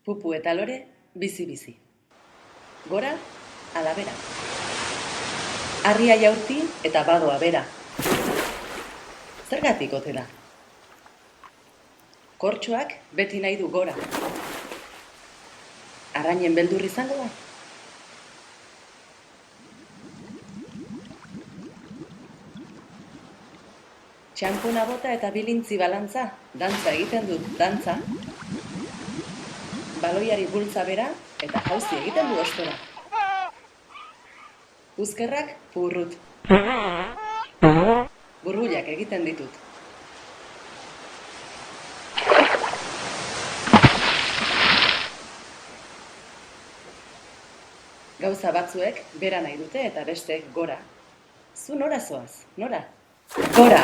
Pupu eta lore, bizi-bizi. Gora, ala bera. Harria jaurti eta badoa bera. Zergatik ote da? Kortxoak beti nahi du gora. Arrainen beldur izango da? Txampuna bota eta bilintzi balantza, dantza egiten dut, dantza. Baloiari bultza bera eta jauzi egiten du ostera. Uzkerrak purrut. Burbuilak egiten ditut. Gauza batzuek bera nahi dute eta besteek gora. Zu nora zoaz, nora? Gora!